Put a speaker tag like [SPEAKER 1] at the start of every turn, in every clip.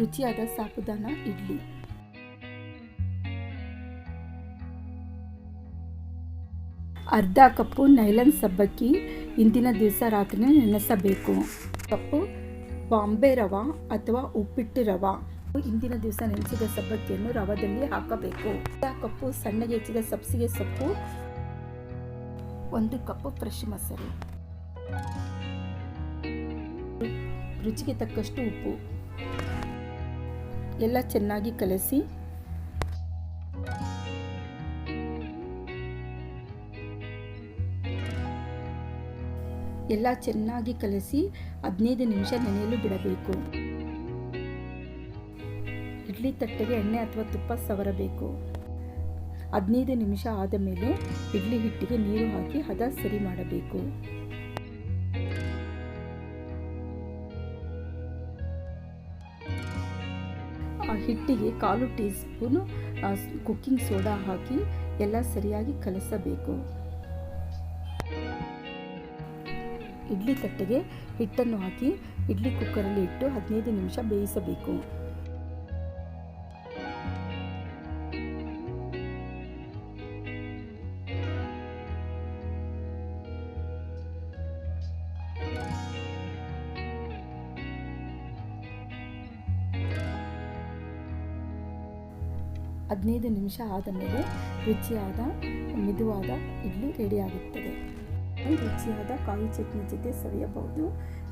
[SPEAKER 1] ರುಚಿಯಾದ ಸಾಬುದಾನ ಇಡ್ಲಿ. ಅರ್ಧ ಕಪ್ಪು ನೈಲಾನ್ ಸಬ್ಬಕ್ಕಿ ಇಂದಿನ ದಿವಸ ರಾತ್ರಿ ನೆನೆಸಬೇಕು. ಕಪ್ಪು ಬಾಂಬೆ ರವಾ ಅಥವಾ ಉಪ್ಪಿಟ್ಟು ರವಾ. ಇಂದಿನ ದಿವಸ ನೆನೆಸಿದ ಸಬ್ಬಕ್ಕಿಯನ್ನು ರವಾದಲ್ಲಿ ಹಾಕಬೇಕು. ಅರ್ಧ ಕಪ್ಪು ಸಣ್ಣಗೆ ಹೆಚ್ಚಿದ ಸಬ್ಸಿಗೆ ಸೊಪ್ಪು, 1 ಕಪ್ ಫ್ರೆಶ್ ಮೊಸರು, ರುಚಿಗೆ ತಕ್ಕಷ್ಟು ಉಪ್ಪು. ಎಲ್ಲ ಚೆನ್ನಾಗಿ ಕಲಸಿ ಎಲ್ಲ ಚೆನ್ನಾಗಿ ಕಲಸಿ 15 ನಿಮಿಷ ನೆನೆಯಲು ಬಿಡಬೇಕು. ಇಡ್ಲಿ ತಟ್ಟೆಗೆ ಎಣ್ಣೆ ಅಥವಾ ತುಪ್ಪ ಸವರಬೇಕು. 15 ನಿಮಿಷ ಆದ ಮೇಲೆ ಇಡ್ಲಿ ಹಿಟ್ಟಿಗೆ ನೀರು ಹಾಕಿ ಹದ ಸರಿ ಮಾಡಬೇಕು. ಆ ಹಿಟ್ಟಿಗೆ 1/4 ಟೀ ಸ್ಪೂನ್ ಕುಕ್ಕಿಂಗ್ ಸೋಡಾ ಹಾಕಿ ಎಲ್ಲ ಸರಿಯಾಗಿ ಕಲಸಬೇಕು. ಇಡ್ಲಿ ತಟ್ಟೆಗೆ ಹಿಟ್ಟನ್ನು ಹಾಕಿ ಇಡ್ಲಿ ಕುಕ್ಕರಲ್ಲಿ ಇಟ್ಟು 15 ನಿಮಿಷ ಬೇಯಿಸಬೇಕು. ಹದಿನೈದು ನಿಮಿಷ ಆದ ಮೇಲೆ ರುಚಿಯಾದ ಮಿದುವಾದ ಇಡ್ಲಿ ರೆಡಿಯಾಗುತ್ತದೆ. ರುಚಿಯಾದ ಕಾಯಿ ಚಟ್ನಿ ಜೊತೆ ಸವಿಯಬಹುದು.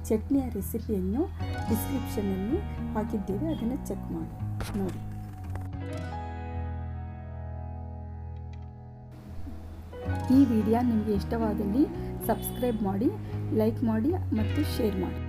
[SPEAKER 1] ಚಟ್ನಿಯ ರೆಸಿಪಿಯನ್ನು ಡಿಸ್ಕ್ರಿಪ್ಷನ್ನಲ್ಲಿ ಹಾಕಿದ್ದೇವೆ, ಅದನ್ನು ಚೆಕ್ ಮಾಡಿ ನೋಡಿ. ಈ ವಿಡಿಯೋ ನಿಮಗೆ ಇಷ್ಟವಾದಲ್ಲಿ ಸಬ್ಸ್ಕ್ರೈಬ್ ಮಾಡಿ, ಲೈಕ್ ಮಾಡಿ ಮತ್ತು ಶೇರ್ ಮಾಡಿ.